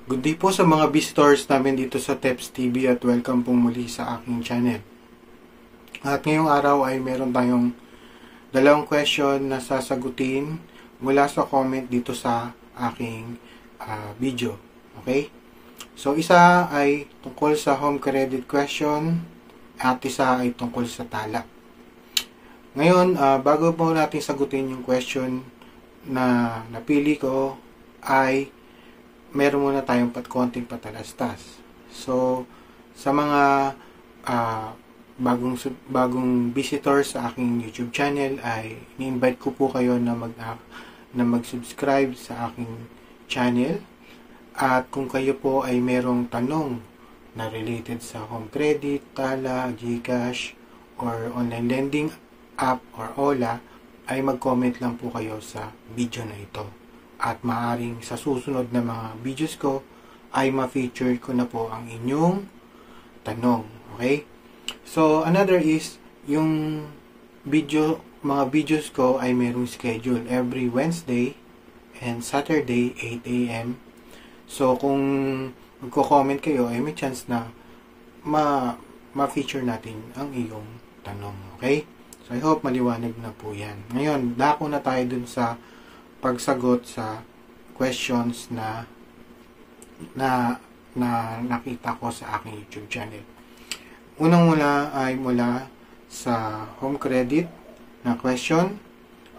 Good day po sa mga visitors namin dito sa Teps TV at welcome pong muli sa aking channel. At ngayong araw ay meron tayong dalawang question na sasagutin mula sa comment dito sa aking video. Okay? So isa ay tungkol sa home credit question at isa ay tungkol sa tala. Ngayon, bago po natin sagutin yung question na napili ko ay meron muna tayong konting patalastas. So, sa mga bagong visitor sa aking YouTube channel ay ni-invite ko po kayo na mag-subscribe sa aking channel. At kung kayo po ay merong tanong na related sa home credit, tala, GCash, or online lending app or OLA, ay mag-comment lang po kayo sa video na ito. At maaring sa susunod na mga videos ko ay ma-feature ko na po ang inyong tanong. Okay? So, another is, yung mga videos ko ay merong schedule every Wednesday and Saturday, 8 a.m. So, kung magko-comment kayo, ay may chance na ma-feature natin ang iyong tanong. Okay? So, I hope maliwanag na po yan. Ngayon, dako na tayo dun sa pagsagot sa questions na nakita ko sa aking YouTube channel. Unang mula ay mula sa home credit na question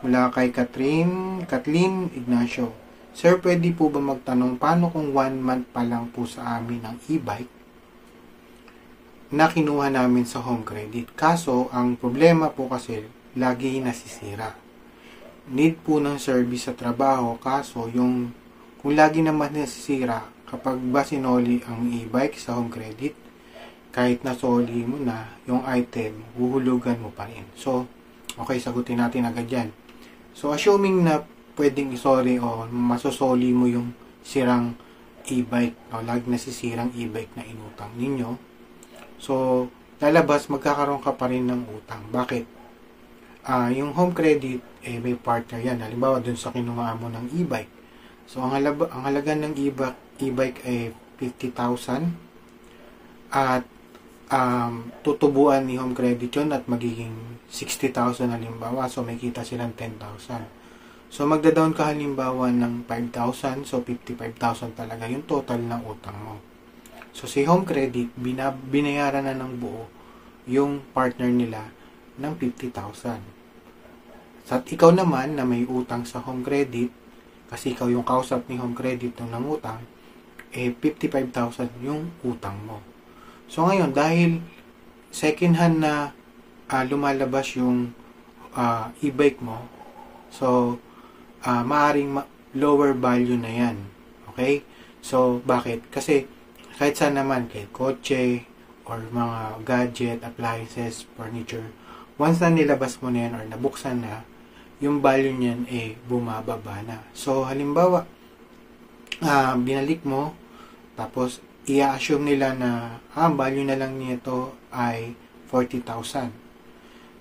mula kay Kathleen Ignacio. Sir, pwede po ba magtanong paano kung 1 month pa lang po sa amin ang e-bike na kinuha namin sa home credit? Kaso, ang problema po kasi lagi nasisira. Need po ng service sa trabaho, kaso kung lagi naman nasisira, kapag ba sinoli ang e-bike sa home credit, kahit nasoli mo na yung item, huhulugan mo pa rin. So, okay, sagutin natin agad yan. So, assuming na pwedeng isoli o masosoli mo yung sirang e-bike, o lagi nasisirang e-bike na inutang ninyo, so, lalabas, magkakaroon ka pa rin ng utang. Bakit? Yung home credit, may partner yan. Halimbawa, dun sa kinuha mo ng e-bike. So, ang halaga ng e-bike ay 50,000 at tutubuan ni home credit yun at magiging 60,000 halimbawa. So, may kita silang 10,000. So, magda-down ka halimbawa ng 5,000. So, 55,000 talaga yung total ng utang mo. So, si home credit, binayaran na ng buo yung partner nila ng 50,000. At ikaw naman na may utang sa home credit, kasi ikaw yung kausap ni home credit nung nangutang, 55,000 yung utang mo. So ngayon, dahil second hand na lumalabas yung e-bike mo, so maaring lower value na yan. Okay? So bakit? Kasi kahit saan naman, kahit kotse, or mga gadget, appliances, furniture, once na nilabas mo na yan or nabuksan na, yung value niyan bumababa na. So, halimbawa, binalik mo, tapos i-assume nila na value na lang nito ay 40,000.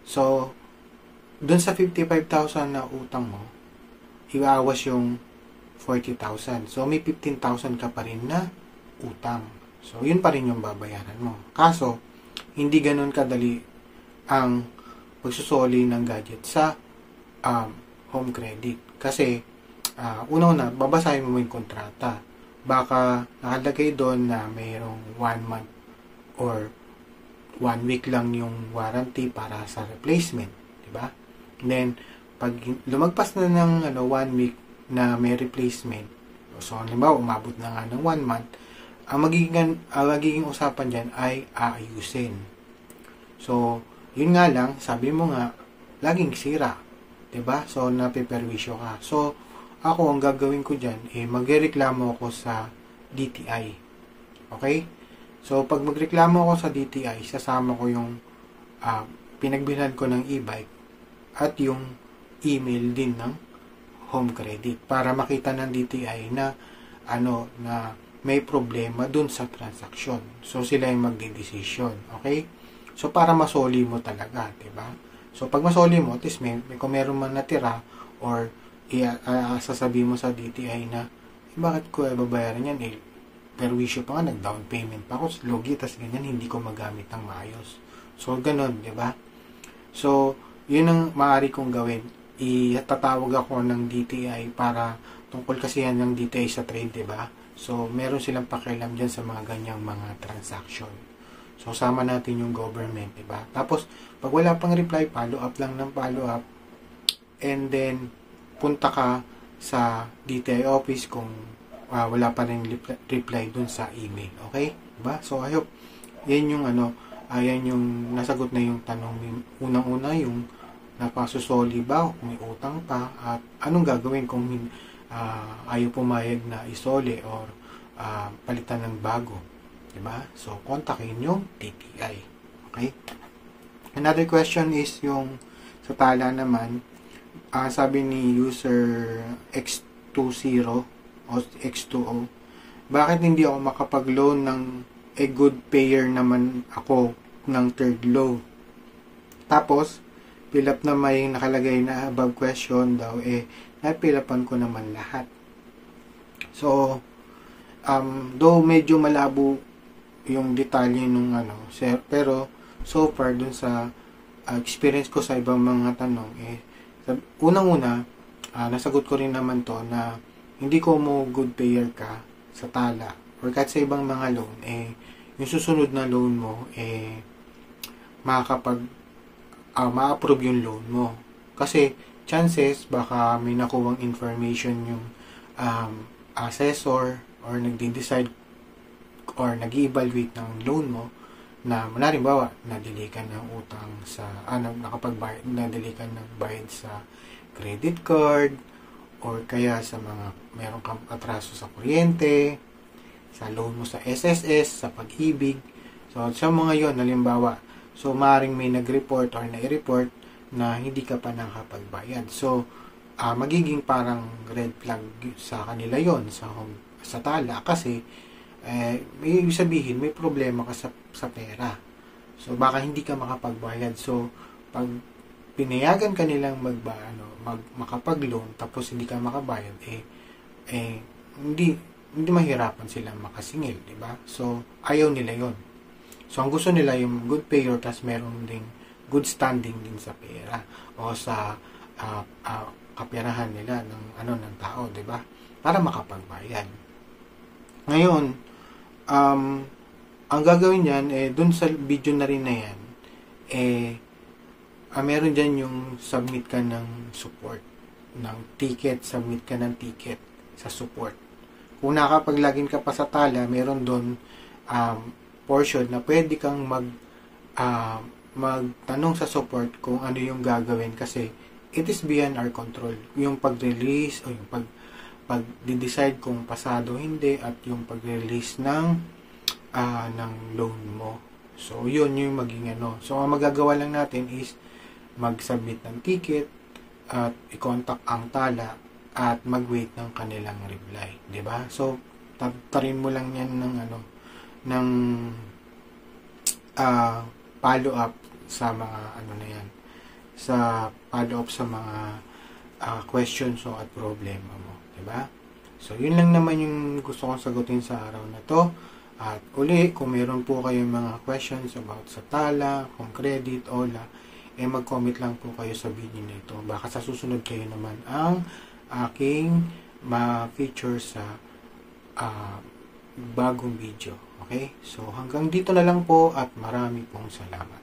So, dun sa 55,000 na utang mo, iaawas yung 40,000. So, may 15,000 ka pa rin na utang. So, yun pa rin yung babayaran mo. Kaso, hindi ganun kadali ang pagsusoli ng gadget sa home credit. Kasi, una-una, babasahin mo yung kontrata. Baka nakalagay doon na mayroong 1 month or 1 week lang yung warranty para sa replacement. Diba? And then, pag lumagpas na ng 1 week na may replacement, so, halimbawa, umabot na nga ng 1 month, ang magiging usapan dyan ay aayusin. So, yun nga lang, sabi mo nga, laging sira. Diba? So, napiperwisyo ka. So, ako, ang gagawin ko dyan, magreklamo ako sa DTI. Okay? So, pag magreklamo ako sa DTI, sasama ko yung pinagbilhan ko ng e-bike at yung email din ng home credit para makita ng DTI na na may problema dun sa transaksyon. So, sila yung magdidesisyon. Okay? So, para masoli mo talaga, diba? So, pag masoli mo, at least kung meron man natira or sasabihin mo sa DTI na bakit ko babayaran yan? perwisyo pa nga, nag-down payment pa ako, logi, tas ganyan, hindi ko magamit ng maayos. So, ganun, di ba? So, yun ang maaari kong gawin. Itatawag ako ng DTI para tungkol kasi yan ng DTI sa trade, di ba? So, meron silang pakialam dyan sa mga ganyang mga transaction. So, sama natin yung government, di ba? Tapos, pag wala pang reply, follow up lang ng follow up. And then, punta ka sa DTI office kung wala pa rin reply dun sa email. Okay? Diba? So, I hope, yan yung yan yung nasagot na yung tanong. Unang-una, yung napasusoli ba, kung may utang pa, at anong gagawin kung ayaw pumayag na isoli or palitan ng bago. Diba? So, kontakin yung DTI. Okay? Another question is yung sa tala naman, sabi ni user X20 o X2O, bakit hindi ako makapag-loan ng good payer naman ako ng third loan? Tapos, fill up na may nakalagay na above question daw, napilapan ko naman lahat. So, though medyo malabo yung detalye nung pero so far dun sa experience ko sa ibang mga tanong, unang-una, nasagot ko rin naman to na hindi ko mo good payer ka sa tala or kahit sa ibang mga loan, yung susunod na loan mo, ma-approve yung loan mo. Kasi, chances, baka may nakuwang information yung assessor or nagde-decide or nag-evaluate ng loan mo na, halimbawa, na-delay ka ng utang sa, nakapag-bayad, na-delay ka ng bayad sa credit card, or kaya sa mga meron kang atraso sa kuryente, sa loan mo sa SSS, sa Pag-ibig. So, sa mga yon, halimbawa, so, maaaring may nag-report or na-report na hindi ka pa nakapagbayad. So, magiging parang red flag sa kanila yon sa tala kasi may sabihin, may problema ka sa pera. So, baka hindi ka makapagbayad. So, pag pinayagan ka nilang makapag-loan tapos hindi ka makabayad, hindi mahirapan silang makasingil, di ba? So, ayaw nila yon. So, ang gusto nila yung good payer tas meron ding good standing din sa pera o sa kaperahan nila ng tao, di ba? Para makapagbayad. Ngayon, ang gagawin niyan, dun sa video na rin na yan, meron dyan yung submit ka ng support, ng ticket, submit ka ng ticket sa support. Kung nakapag-login ka pa sa tala, meron doon portion na pwede kang magtanong sa support kung ano yung gagawin kasi it is beyond our control. Yung pag-release o yung pag-decide kung pasado hindi at yung pag-release ng loan mo. So, yun yung maging So, ang magagawa lang natin is mag-submit ng ticket at i-contact ang tala at mag-wait ng kanilang reply, 'di ba? So, tarin mo lang 'yan ng follow up sa mga na 'yan. Sa follow up sa mga questions at problema mo, 'di ba? So, yun lang naman yung gusto kong sagutin sa araw na 'to. At uli, kung meron po kayong mga questions about sa tala, kung credit, OLA, mag-comment lang po kayo sa video na ito. Baka sa susunod kayo naman ang aking ma-feature sa bagong video. Okay? So, hanggang dito na lang po at marami pong salamat.